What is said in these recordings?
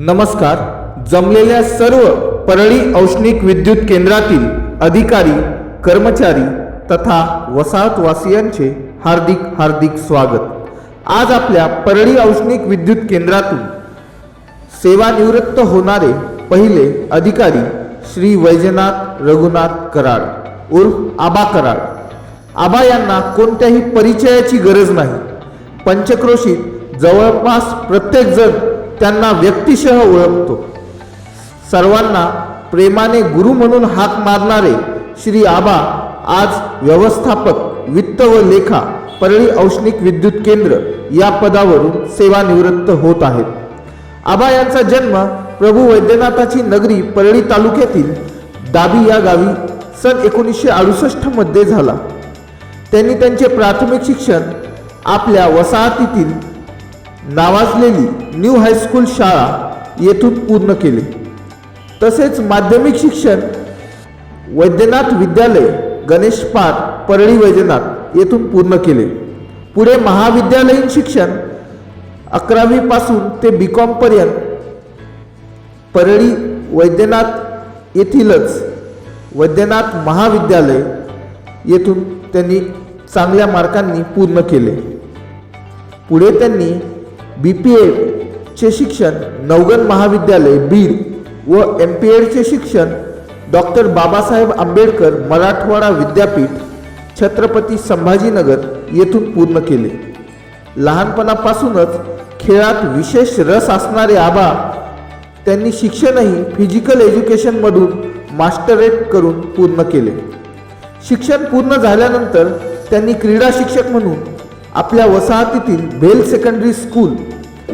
नमस्कार. जमलेल्या सर्व परळी औष्णिक विद्युत केंद्रातील अधिकारी, कर्मचारी तथा वसाहतवासियांचे हार्दिक हार्दिक स्वागत. आज आपल्या परळी औष्णिक विद्युत केंद्रातून सेवानिवृत्त होणारे पहिले अधिकारी श्री वैजनाथ रघुनाथ कराड उर्फ आबा कराड. आबा यांना कोणत्याही परिचयाची गरज नाही. पंचक्रोशीत जवळपास प्रत्येक जण त्यांना व्यक्तिशः ओळखतो. सर्वांना प्रेमाने गुरु म्हणून हाक मारणारे श्री आबा आज व्यवस्थापक वित्त व लेखा परळी औष्णिक विद्युत केंद्र या पदावरून सेवानिवृत्त होत आहेत. आबा यांचा जन्म प्रभू वैद्यनाथाची नगरी परळी तालुक्यातील दाबी या गावी सन 1968 मध्ये झाला. त्यांनी त्यांचे प्राथमिक शिक्षण आपल्या वसाहतीतील नावाजलेली न्यू हायस्कूल शाळा येथून पूर्ण केले. तसेच माध्यमिक शिक्षण वैद्यनाथ विद्यालय गणेशपार परळी वैजनाथ येथून पूर्ण केले. पुढे महाविद्यालयीन शिक्षण 11वी पासून ते BCom पर्यंत परळी वैद्यनाथ येथीलच वैद्यनाथ महाविद्यालय येथून त्यांनी चांगल्या मार्कांनी पूर्ण केले. पुढे त्यांनी BPEd चे शिक्षण नवगण महाविद्यालय बीड व MPEd चे शिक्षण डॉक्टर बाबासाहेब आंबेडकर मराठवाडा विद्यापीठ छत्रपती संभाजीनगर येथून पूर्ण केले. लहानपणापासूनच खेळात विशेष रस असणारे आबा त्यांनी शिक्षणही फिजिकल एज्युकेशनमधून मास्टरेट करून पूर्ण केले. शिक्षण पूर्ण झाल्यानंतर त्यांनी क्रीडा शिक्षक म्हणून आपल्या वसाहतीतील भेल सेकंडरी स्कूल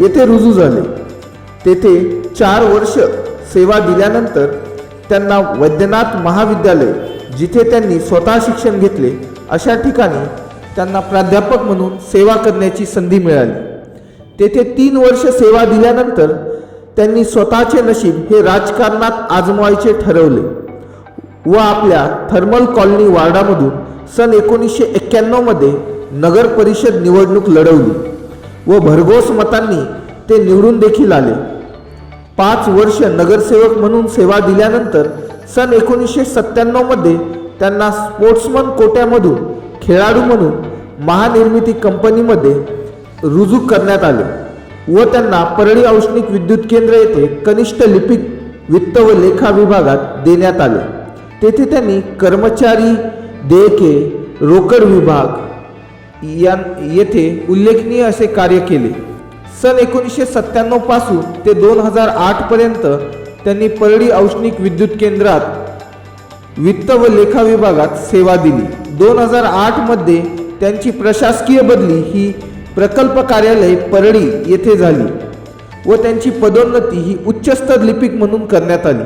येथे रुजू झाले. तेथे 4 वर्ष सेवा दिल्यानंतर त्यांना वैद्यनाथ महाविद्यालय, जिथे त्यांनी स्वतः शिक्षण घेतले, अशा ठिकाणी त्यांना प्राध्यापक म्हणून सेवा करण्याची संधी मिळाली. तेथे 3 वर्ष सेवा दिल्यानंतर त्यांनी स्वतःचे नशीब हे राजकारणात आजमावायचे ठरवले व आपल्या थर्मल कॉलनी वार्डामधून सन 1991 मध्ये नगर परिषद निवडणूक लढवली व भरघोस मतांनी ते निवडून देखील आले. 5 वर्ष नगरसेवक म्हणून सेवा दिल्यानंतर सन 1997 मध्ये त्यांना स्पोर्ट्समन कोट्यामधून खेळाडू म्हणून महानिर्मिती कंपनीमध्ये रुजू करण्यात आले व त्यांना परळी औष्णिक विद्युत केंद्र येथे कनिष्ठ लिपिक वित्त व लेखा विभागात देण्यात आले. तेथे त्यांनी कर्मचारी देयके, रोकड विभाग येथे उल्लेखनीय असे कार्य केले. सन 1997 पासून ते 2008 पर्यंत त्यांनी परळी औष्णिक विद्युत केंद्रात वित्त व लेखा विभागात सेवा दिली. 2008 मध्ये त्यांची प्रशासकीय बदली ही प्रकल्प कार्यालय परळी येथे झाली व त्यांची पदोन्नती ही उच्चस्तर लिपिक म्हणून करण्यात आली.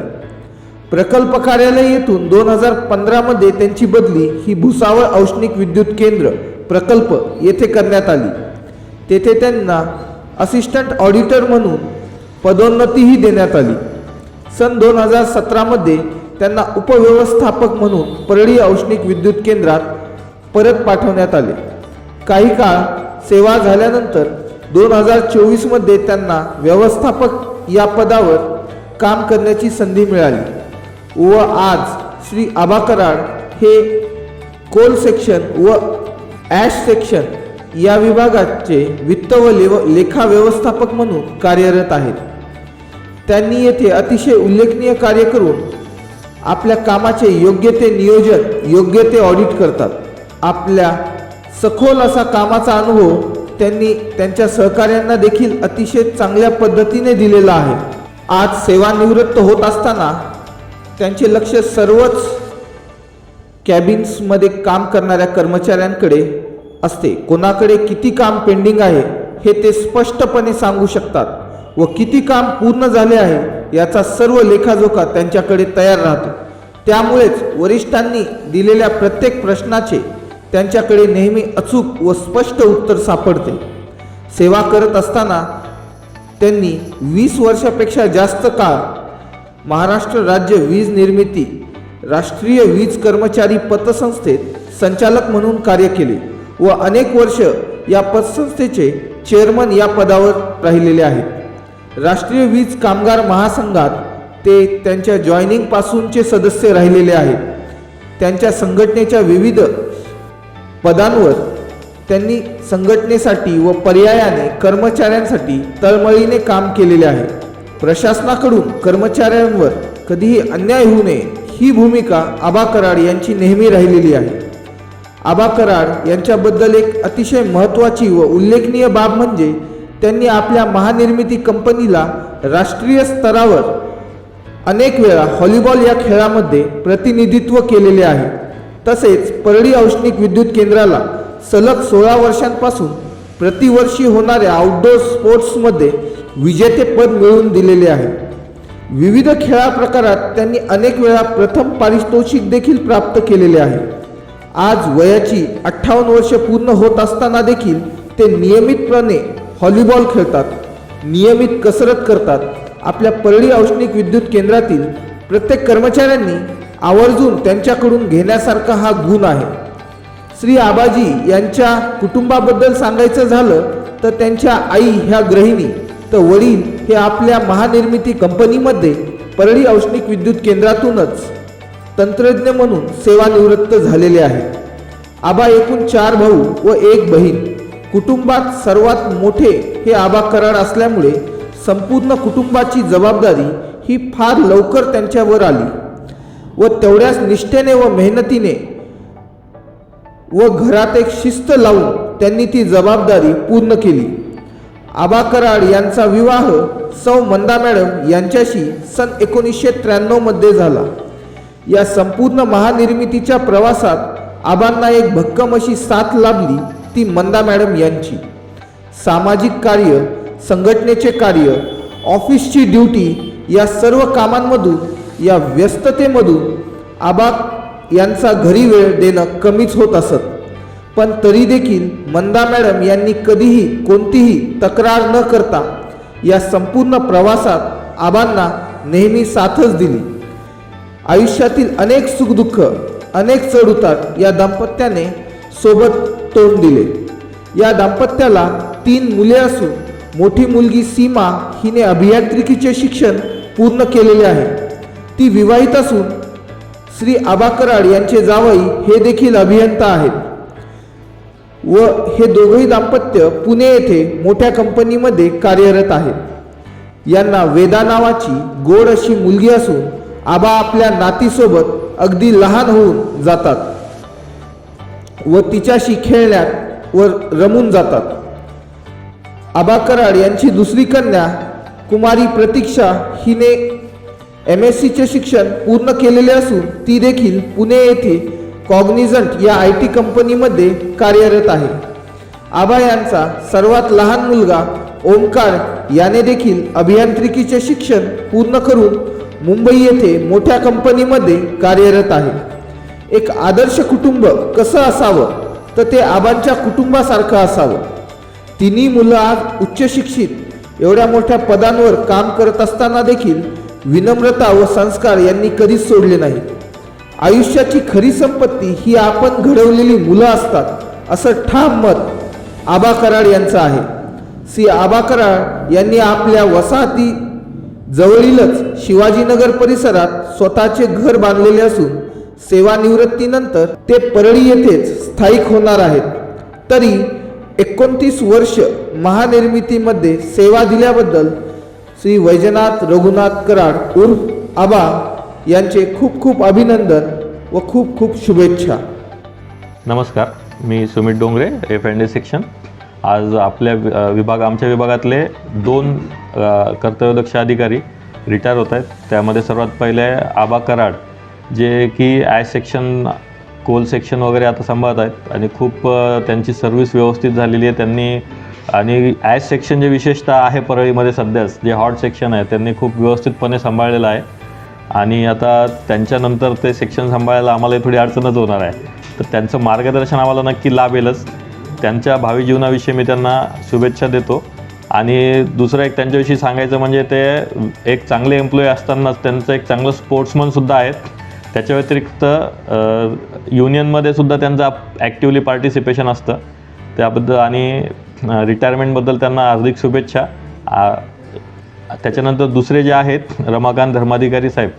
प्रकल्प कार्यालय येथून 2015 मध्ये त्यांची बदली ही भुसावळ औष्णिक विद्युत केंद्र प्रकल्प येथे करण्यात आली. तेथे त्यांना असिस्टंट ऑडिटर म्हणून पदोन्नतीही देण्यात आली. सन 2017 मध्ये त्यांना उपव्यवस्थापक म्हणून परळी औष्णिक विद्युत केंद्रात परत पाठवण्यात आले. काही काळ सेवा झाल्यानंतर 2024 मध्ये त्यांना व्यवस्थापक या पदावर काम करण्याची संधी मिळाली व आज श्री आबा कराड हे कोल सेक्शन व ॲश सेक्शन या विभागाचे वित्त व लेखा व्यवस्थापक म्हणून कार्यरत आहेत. त्यांनी येथे अतिशय उल्लेखनीय कार्य करून आपल्या कामाचे योग्य ते नियोजन, योग्य ते ऑडिट करतात. आपल्या सखोल असा कामाचा अनुभव त्यांनी त्यांच्या सहकाऱ्यांना देखील अतिशय चांगल्या पद्धतीने दिलेला आहे. आज सेवानिवृत्त होत असताना त्यांचे लक्ष सर्वच कॅबिन्समध्ये काम करणाऱ्या कर्मचाऱ्यांकडे असते. कोणाकडे किती काम पेंडिंग आहे हे ते स्पष्टपणे सांगू शकतात व किती काम पूर्ण झाले आहे याचा सर्व लेखाजोखा त्यांच्याकडे तयार राहतो. त्यामुळेच वरिष्ठांनी दिलेल्या प्रत्येक प्रश्नाचे त्यांच्याकडे नेहमी अचूक व स्पष्ट उत्तर सापडते. सेवा करत असताना त्यांनी 20 वर्षापेक्षा जास्त काळ महाराष्ट्र राज्य वीज निर्मिती राष्ट्रीय वीज कर्मचारी पतसंस्थेत संचालक म्हणून कार्य केले व अनेक वर्ष या पतसंस्थेचे चेअरमन या पदावर राहिलेले आहेत. राष्ट्रीय वीज कामगार महासंघात ते त्यांच्या जॉईनिंगपासूनचे सदस्य राहिलेले आहेत. त्यांच्या संघटनेच्या विविध पदांवर त्यांनी संघटनेसाठी व पर्यायाने कर्मचाऱ्यांसाठी तळमळीने काम केलेले आहे. प्रशासनाकडून कर्मचाऱ्यांवर कधीही अन्याय होऊ नये ही भूमिका आबा कराड यांची नेहमी राहिलेली आहे. आबा कराड यांच्याबद्दल एक अतिशय महत्त्वाची व उल्लेखनीय बाब म्हणजे त्यांनी आपल्या महानिर्मिती कंपनीला राष्ट्रीय स्तरावर अनेक वेळा व्हॉलीबॉल या खेळामध्ये प्रतिनिधित्व केलेले आहे. तसेच परळी औष्णिक विद्युत केंद्राला सलग 16 वर्षांपासून प्रतिवर्षी होणाऱ्या आउटडोर स्पोर्ट्समध्ये विजेतेपद मिळवून दिलेले आहे. विविध खेळा प्रकारात त्यांनी अनेक वेळा प्रथम पारितोषिक देखील प्राप्त केलेले आहे. आज वयाची 58 वर्षे पूर्ण होत असताना देखील ते नियमितपणे व्हॉलीबॉल खेळतात, नियमित कसरत करतात. आपल्या परळी औष्णिक विद्युत केंद्रातील प्रत्येक कर्मचाऱ्यांनी आवर्जून त्यांच्याकडून घेण्यासारखा हा गुण आहे. श्री आबाजी यांच्या कुटुंबाबद्दल सांगायचं झालं तर त्यांच्या आई ह्या गृहिणी तर वडील हे आपल्या महानिर्मिती कंपनीमध्ये परळी औष्णिक विद्युत केंद्रातूनच तंत्रज्ञ म्हणून सेवानिवृत्त झालेले आहेत. आबा एकूण 4 भाऊ व 1 बहीण. कुटुंबात सर्वात मोठे हे आबा कराड असल्यामुळे संपूर्ण कुटुंबाची जबाबदारी ही फार लवकर त्यांच्यावर आली व तेवढ्याच निष्ठेने व मेहनतीने व घरात एक शिस्त लावून त्यांनी ती जबाबदारी पूर्ण केली. आबा कराड यांचा विवाह सौ मंदा मॅडम यांच्याशी सन 1993 मध्ये झाला. या संपूर्ण महानिर्मितीच्या प्रवासात आबांना एक भक्कम अशी साथ लाभली ती मंदा मॅडम यांची. सामाजिक कार्य, संघटनेचे कार्य, ऑफिसची ड्युटी या सर्व कामांमधून, या व्यस्ततेमधून आबा यांचा घरी वेळ देणं कमीच होत असत. पण तरी देखील मंदा मॅडम यांनी कधीही कोणतीही तक्रार न करता या संपूर्ण प्रवासात आबांना नेहमी साथच दिली. आयुष्यातील अनेक सुखदुःख, अनेक चढउतार या दाम्पत्याने सोबत तोंड दिले. या दाम्पत्याला 3 मुले असून मोठी मुलगी सीमा हिने अभियांत्रिकीचे शिक्षण पूर्ण केलेले आहे. ती विवाहित असून श्री आबा कराड यांचे जावई हे देखील अभियंता आहेत व हे दोघंही दाम्पत्य पुणे येथे मोठ्या कंपनीमध्ये कार्यरत आहेत. यांना वेदा नावाची गोड अशी मुलगी असून आबा आपल्या नातीसोबत अगदी लहान होऊन जातात व तिच्याशी खेळण्यात व रमून जातात. आबा कराड यांची दुसरी कन्या कुमारी प्रतीक्षा हिने MSc शिक्षण पूर्ण केलेले असून ती देखील पुणे येथे कॉग्निझंट या IT कंपनीमध्ये कार्यरत आहे. आबा यांचा सर्वात लहान मुलगा ओमकार याने देखील अभियांत्रिकीचे शिक्षण पूर्ण करून मुंबई येथे मोठ्या कंपनीमध्ये कार्यरत आहे. एक आदर्श कुटुंब कसं असावं तर ते आबांच्या कुटुंबासारखं असावं. तिन्ही मुलं आज उच्च शिक्षित एवढ्या मोठ्या पदांवर काम करत असताना देखील विनम्रता व संस्कार यांनी कधीच सोडले नाही. आयुष्याची खरी संपत्ती ही आपण घडवलेली मुलं असतात असं ठाम मत आबा कराड यांचं आहे. श्री आबा कराड यांनी आपल्या वसाहती जवळीलच शिवाजीनगर परिसरात स्वतःचे घर बांधलेले असून सेवानिवृत्तीनंतर ते परळी येथेच स्थायिक होणार आहेत. तरी 29 वर्ष महानिर्मितीमध्ये सेवा दिल्याबद्दल श्री वैजनाथ रघुनाथ कराड उर्फ आबा यांचे खूप खूप अभिनंदन व खूप खूप शुभेच्छा. नमस्कार, मी सुमित डोंगरे, F&A सेक्शन. आज आपल्या आमच्या विभागातले 2 कर्तव्यदक्ष अधिकारी रिटायर होत आहेत. त्यामध्ये सर्वात पहिले आबा कराड, जे की ॲश सेक्शन, कोल सेक्शन वगैरे आता सांभाळत आहेत आणि खूप त्यांची सर्व्हिस व्यवस्थित झालेली आहे त्यांनी. आणि ॲश सेक्शन जे विशेषतः आहे परळीमध्ये सध्याच जे हॉट सेक्शन आहे त्यांनी खूप व्यवस्थितपणे सांभाळलेलं आहे. आणि आता त्यांच्यानंतर ते सेक्शन सांभाळायला आम्हाला थोडी अडचणच होणार आहे. तर त्यांचं मार्गदर्शन आम्हाला नक्की लाभेलच. त्यांच्या भावी जीवनाविषयी मी त्यांना शुभेच्छा देतो. आणि दुसरं एक त्यांच्याविषयी सांगायचं म्हणजे ते एक चांगले एम्प्लॉई असतानाच त्यांचं एक चांगलं स्पोर्ट्समनसुद्धा आहेत. त्याच्या व्यतिरिक्त युनियनमध्ये सुद्धा त्यांचं ॲक्टिव्हली पार्टिसिपेशन असतं त्याबद्दल. आणि रिटायरमेंटबद्दल त्यांना हार्दिक शुभेच्छा. त्याच्यानंतर दुसरे जे आहेत रमाकांत धर्माधिकारी साहेब,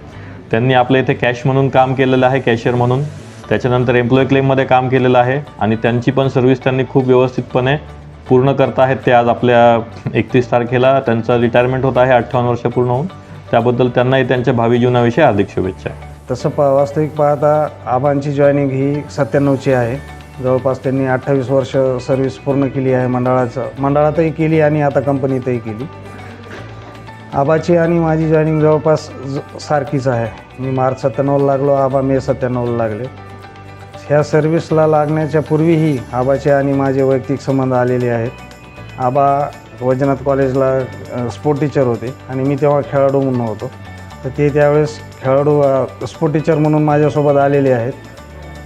त्यांनी आपल्या इथे कॅश म्हणून काम केलेलं आहे, कॅशियर म्हणून. त्याच्यानंतर एम्प्लॉई क्लेममध्ये काम केलेलं आहे आणि त्यांची पण सर्व्हिस त्यांनी खूप व्यवस्थितपणे पूर्ण करत आहेत. ते आज आपल्या 31 तारखेला त्यांचं रिटायरमेंट होत आहे 58 वर्ष पूर्ण होऊन. त्याबद्दल त्यांनाही त्यांच्या भावी जीवनाविषयी हार्दिक शुभेच्छा. तसं वास्तविक पाहता आबांची जॉईनिंग ही 97ची आहे. जवळपास त्यांनी 28 वर्ष सर्व्हिस पूर्ण केली आहे. मंडळातही केली आणि आता कंपनीतही केली. आबाची आणि माझी जॉईनिंग जवळपास सारखीच आहे. मी मार्च 97 लागलो, आबा मे 97 लागले. ह्या सर्व्हिसला लागण्याच्या पूर्वीही आबाचे आणि माझे वैयक्तिक संबंध आलेले आहेत. आबा वैजनाथ कॉलेजला स्पोर्ट टीचर होते आणि मी तेव्हा खेळाडू म्हणून होतो. तर ते त्यावेळेस खेळाडू स्पोर्ट टीचर म्हणून माझ्यासोबत आलेले आहेत.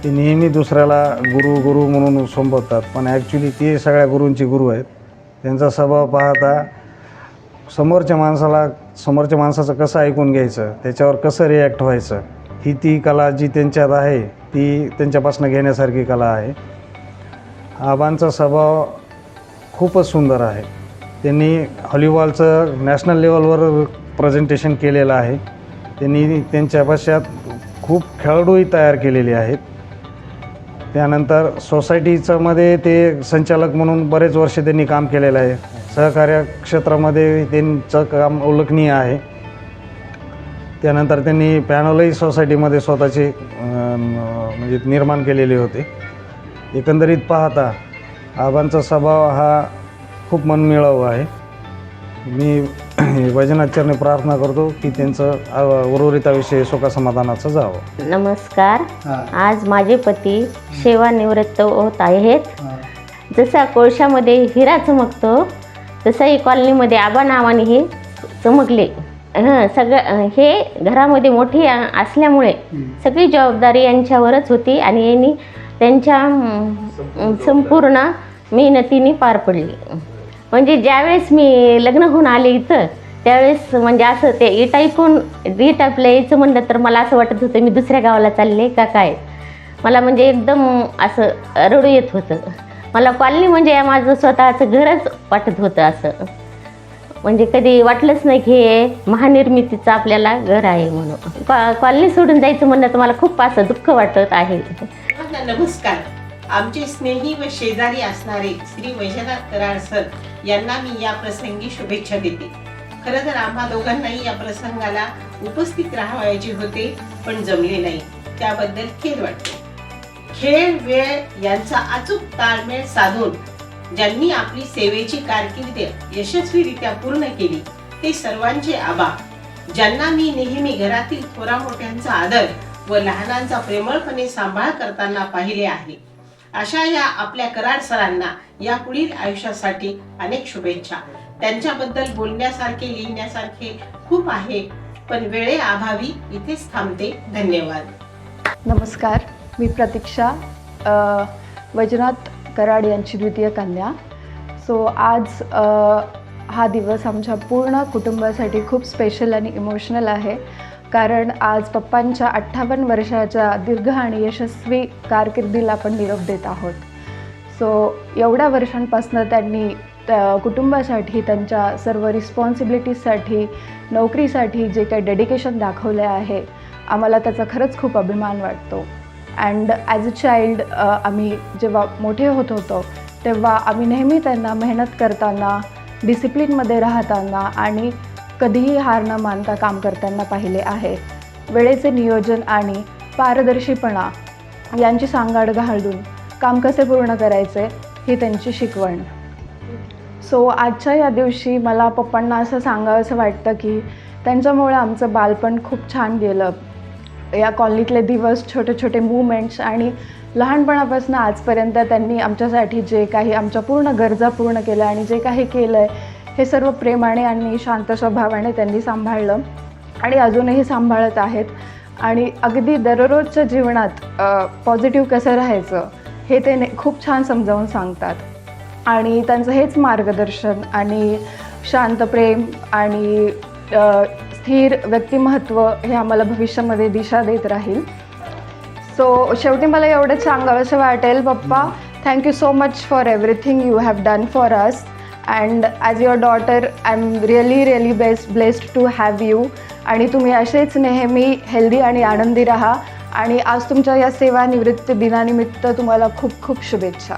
ते नेहमी दुसऱ्याला गुरु म्हणून संबोधतात, पण ॲक्च्युली ते सगळ्या गुरूंचे गुरु आहेत. त्यांचा स्वभाव पाहता समोरच्या माणसाचं कसं ऐकून घ्यायचं, त्याच्यावर कसं रिॲक्ट व्हायचं, ती कला जी त्यांच्यात आहे ती त्यांच्यापासून घेण्यासारखी कला आहे. आबांचा स्वभाव खूपच सुंदर आहे. त्यांनी व्हॉलीबॉलचं नॅशनल लेवलवर प्रेझेंटेशन केलेलं आहे. त्यांनी त्यांच्या पश्चात खूप खेळाडूही तयार केलेले आहेत. त्यानंतर सोसायटीमध्ये ते संचालक म्हणून बरेच वर्ष त्यांनी काम केलेलं आहे. सहकार्य क्षेत्रामध्ये त्यांचं काम उल्लेखनीय आहे. त्यानंतर त्यांनी पॅनलही सोसायटीमध्ये स्वतःचे म्हणजे निर्माण केलेले होते. एकंदरीत पाहता आबांचा स्वभाव हा खूप मनमिळाऊ आहे. मी वैजनाथचरणी प्रार्थना करतो की त्यांचं उर्वरित आयुष्य सुखसमाधानाचं जावं. नमस्कार. आज माझे पती सेवानिवृत्त होत आहेत. जसा कोळशामध्ये हिरा चमकतो तसाही कॉलनीमध्ये आबा नावाने हे चमकले. सगळं हे घरामध्ये मोठी असल्यामुळे सगळी जबाबदारी यांच्यावरच होती आणि यांनी त्यांच्या संपूर्ण मेहनतीने पार पडली. म्हणजे ज्यावेळेस मी लग्न होऊन आले इथं त्यावेळेस म्हणजे असं ते टाईपला यायचं म्हणलं तर मला असं वाटत होतं मी दुसऱ्या गावाला चालले का काय. मला म्हणजे एकदम असं रडू येत होतं. मला कॉलनी म्हणजे माझं स्वतःचं घरच वाटत होतं. असं म्हणजे कधी वाटलंच नाही की हे महानिर्मितीचं आपल्याला घर आहे म्हणून. कॉलनी सोडून जायचं म्हणलं तर मला खूप असं दुःख वाटत आहे. नमस्कार. आमचे स्नेही व शेजारी असणारे श्री वैजनाथ कराड सर यांना मी या प्रसंगी शुभेच्छा देते. खरं तर आम्हा दोघांनाही या प्रसंगाला उपस्थित राहायचे होते पण जमले नाही, त्याबद्दल खेद वाटते. खेळ वेळ यांचा अचूक ताळमेळ साधून ज्यांनी आपली सेवेची कारकीर्द यशस्वीरित्या पूर्ण केली ते सर्वांचे आबा, ज्यांना मी नेहमी घरातील थोरा मोठ्यांचा आदर व लहानांचा प्रेमळपणे सांभाळ करताना पाहिले आहे. अशा या आपल्या कराड सरांना या पुढील आयुष्यासाठी अनेक शुभेच्छा. त्यांच्याबद्दल बोलण्यासारखे लिहिण्यासारखे खूप आहे पण वेळेअभावी इथेच थांबते. धन्यवाद. नमस्कार. मी प्रतीक्षा, वैजनाथ कराड यांची द्वितीय कन्या. आज हा दिवस आमच्या पूर्ण कुटुंबासाठी खूप स्पेशल आणि इमोशनल आहे. कारण आज पप्पांच्या 58 वर्षाच्या दीर्घ आणि यशस्वी कारकिर्दीला आपण निरोप देत आहोत. एवढ्या वर्षांपासून त्यांनी कुटुंबासाठी त्यांच्या सर्व रिस्पॉन्सिबिलिटीजसाठी नोकरीसाठी जे काही डेडिकेशन दाखवले आहे आम्हाला त्याचा खरंच खूप अभिमान वाटतो. अँड ॲज अ चाइल्ड आम्ही जेव्हा मोठे होत होतो तेव्हा आम्ही नेहमी त्यांना मेहनत करताना, डिसिप्लिनमध्ये राहताना आणि कधीही हार न मानता काम करताना पाहिले आहे. वेळेचे नियोजन आणि पारदर्शीपणा यांची सांगाड घालून काम कसे पूर्ण करायचे ही त्यांची शिकवण. आजच्या या दिवशी मला पप्पांना असं सांगावंसं वाटतं की त्यांच्यामुळे आमचं बालपण खूप छान गेलं. या कॉलनीतले दिवस, छोटे छोटे मूवमेंट्स आणि लहानपणापासून आजपर्यंत त्यांनी आमच्यासाठी जे काही आमच्या पूर्ण गरजा पूर्ण केल्या आणि जे काही केलं आहे हे सर्व प्रेमाने आणि शांत स्वभावाने त्यांनी सांभाळलं आणि अजूनही सांभाळत आहेत. आणि अगदी दररोजच्या जीवनात पॉझिटिव्ह कसं राहायचं हे ते खूप छान समजावून सांगतात. आणि त्यांचं हेच मार्गदर्शन आणि शांत प्रेम आणि स्थिर व्यक्तिमत्व हे आम्हाला भविष्यामध्ये दिशा देत राहील. शेवटी मला एवढंच सांगावंसं वाटेल, पप्पा, thank you so much for everything you have done for us. And as your daughter I am really blessed to have you. आणि तुम्ही असेच नेहमी हेल्दी आणि आनंदी राहा. आणि आज तुमच्या या सेवानिवृत्ती दिनानिमित्त तुम्हाला खूप खूप शुभेच्छा.